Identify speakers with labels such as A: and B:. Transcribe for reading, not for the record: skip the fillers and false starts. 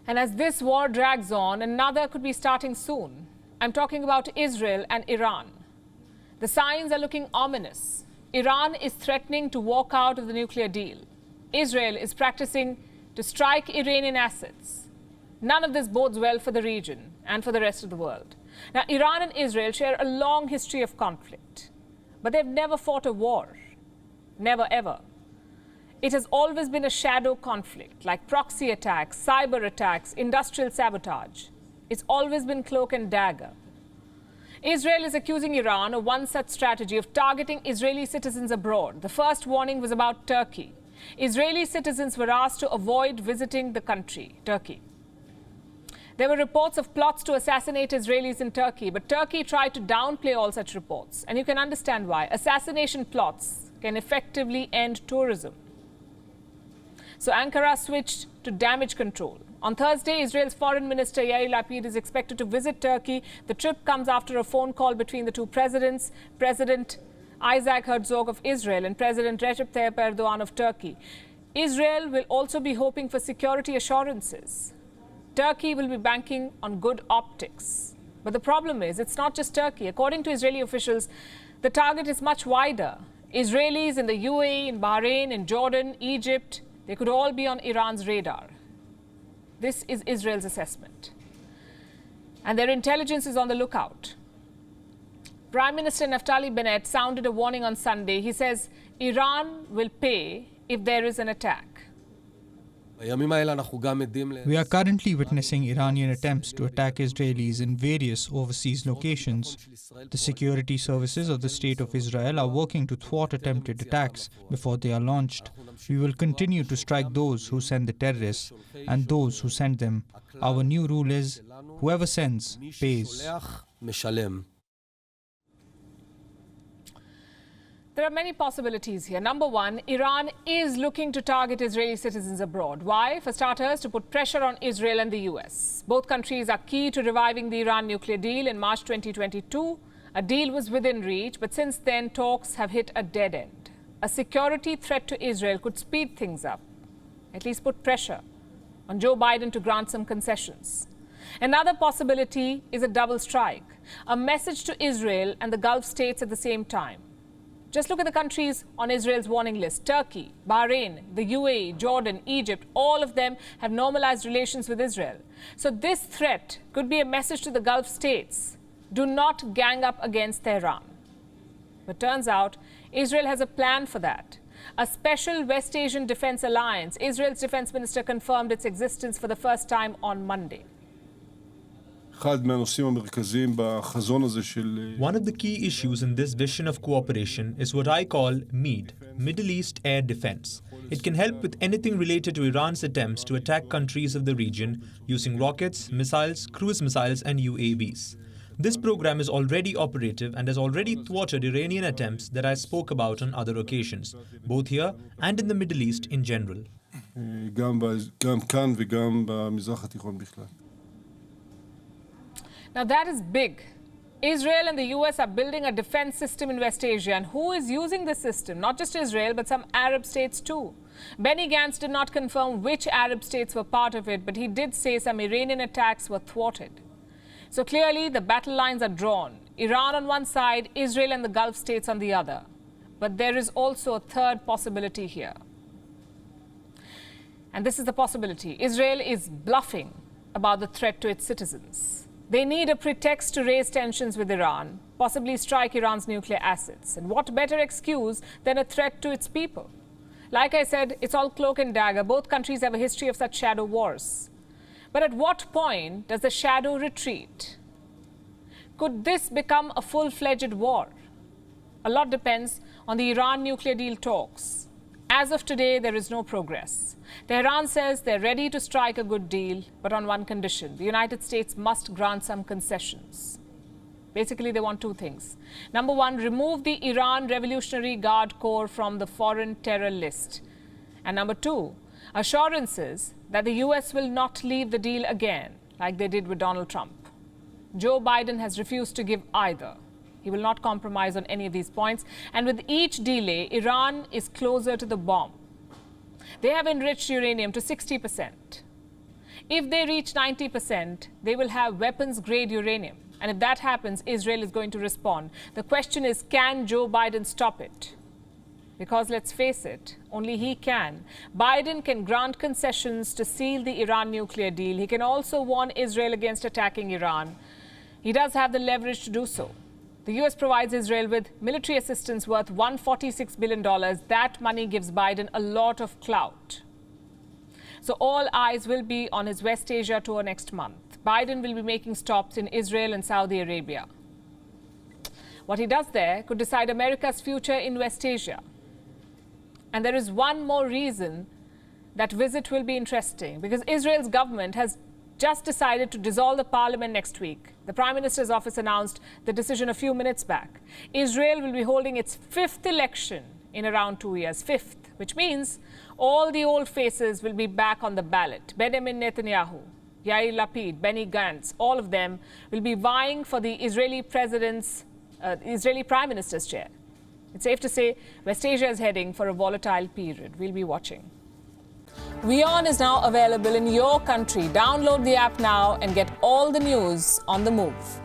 A: And as this war drags on, another could be starting soon. I'm talking about Israel and Iran. The signs are looking ominous. Iran is threatening to walk out of the nuclear deal. Israel is practicing to strike Iranian assets. None of this bodes well for the region and for the rest of the world. Now, Iran and Israel share a long history of conflict, but they've never fought a war. Never, ever. It has always been a shadow conflict, like proxy attacks, cyber attacks, industrial sabotage. It's always been cloak and dagger. Israel is accusing Iran of one such strategy of targeting Israeli citizens abroad. The first warning was about Turkey. Israeli citizens were asked to avoid visiting the country, Turkey. There were reports of plots to assassinate Israelis in Turkey, but Turkey tried to downplay all such reports. And you can understand why. Assassination plots can effectively end tourism. So Ankara switched to damage control. On Thursday, Israel's Foreign Minister Yair Lapid is expected to visit Turkey. The trip comes after a phone call between the two presidents, President Isaac Herzog of Israel and President Recep Tayyip Erdogan of Turkey. Israel will also be hoping for security assurances. Turkey will be banking on good optics. But the problem is, it's not just Turkey. According to Israeli officials, the target is much wider. Israelis in the UAE, in Bahrain, in Jordan, Egypt, they could all be on Iran's radar. This is Israel's assessment. And their intelligence is on the lookout. Prime Minister Naftali Bennett sounded a warning on Sunday. He says Iran will pay if there is an attack.
B: We are currently witnessing Iranian attempts to attack Israelis in various overseas locations. The security services of the State of Israel are working to thwart attempted attacks before they are launched. We will continue to strike those who send the terrorists and those who send them. Our new rule is, whoever sends, pays.
A: There are many possibilities here. Number one, Iran is looking to target Israeli citizens abroad. Why? For starters, to put pressure on Israel and the US. Both countries are key to reviving the Iran nuclear deal in March 2022. A deal was within reach, but since then, talks have hit a dead end. A security threat to Israel could speed things up, at least put pressure on Joe Biden to grant some concessions. Another possibility is a double strike, a message to Israel and the Gulf states at the same time. Just look at the countries on Israel's warning list. Turkey, Bahrain, the UAE, Jordan, Egypt, all of them have normalized relations with Israel. So this threat could be a message to the Gulf states. Do not gang up against Tehran. But turns out Israel has a plan for that. A special West Asian defense alliance. Israel's defense minister confirmed its existence for the first time on Monday.
C: One of the key issues in this vision of cooperation is what I call MEAD, Middle East Air Defense. It can help with anything related to Iran's attempts to attack countries of the region using rockets, missiles, cruise missiles and UAVs. This program is already operative and has already thwarted Iranian attempts that I spoke about on other occasions, both here and in the Middle East in general.
A: Now that is big. Israel and the US are building a defense system in West Asia. And who is using this system? Not just Israel, but some Arab states too. Benny Gantz did not confirm which Arab states were part of it, but he did say some Iranian attacks were thwarted. So clearly the battle lines are drawn. Iran on one side, Israel and the Gulf states on the other. But there is also a third possibility here. And this is the possibility. Israel is bluffing about the threat to its citizens. They need a pretext to raise tensions with Iran, possibly strike Iran's nuclear assets. And what better excuse than a threat to its people? Like I said, it's all cloak and dagger. Both countries have a history of such shadow wars. But at what point does the shadow retreat? Could this become a full-fledged war? A lot depends on the Iran nuclear deal talks. As of today, there is no progress. Tehran says they're ready to strike a good deal, but on one condition. The United States must grant some concessions. Basically, they want two things. Number one, remove the Iran Revolutionary Guard Corps from the foreign terror list. And number two, assurances that the US will not leave the deal again, like they did with Donald Trump. Joe Biden has refused to give either. He will not compromise on any of these points. And with each delay, Iran is closer to the bomb. They have enriched uranium to 60%. If they reach 90%, they will have weapons-grade uranium. And if that happens, Israel is going to respond. The question is, can Joe Biden stop it? Because let's face it, only he can. Biden can grant concessions to seal the Iran nuclear deal. He can also warn Israel against attacking Iran. He does have the leverage to do so. The US provides Israel with military assistance worth $146 billion. That money gives Biden a lot of clout. So all eyes will be on his West Asia tour next month. Biden will be making stops in Israel and Saudi Arabia. What he does there could decide America's future in West Asia. And there is one more reason that visit will be interesting, because Israel's government has just decided to dissolve the parliament next week. The Prime Minister's office announced the decision a few minutes back. Israel will be holding its 5th election in around 2 years, 5th, which means all the old faces will be back on the ballot. Benjamin Netanyahu, Yair Lapid, Benny Gantz, all of them will be vying for the Israeli Prime Minister's chair. It's safe to say West Asia is heading for a volatile period. We'll be watching. WION is now available in your country. Download the app now and get all the news on the move.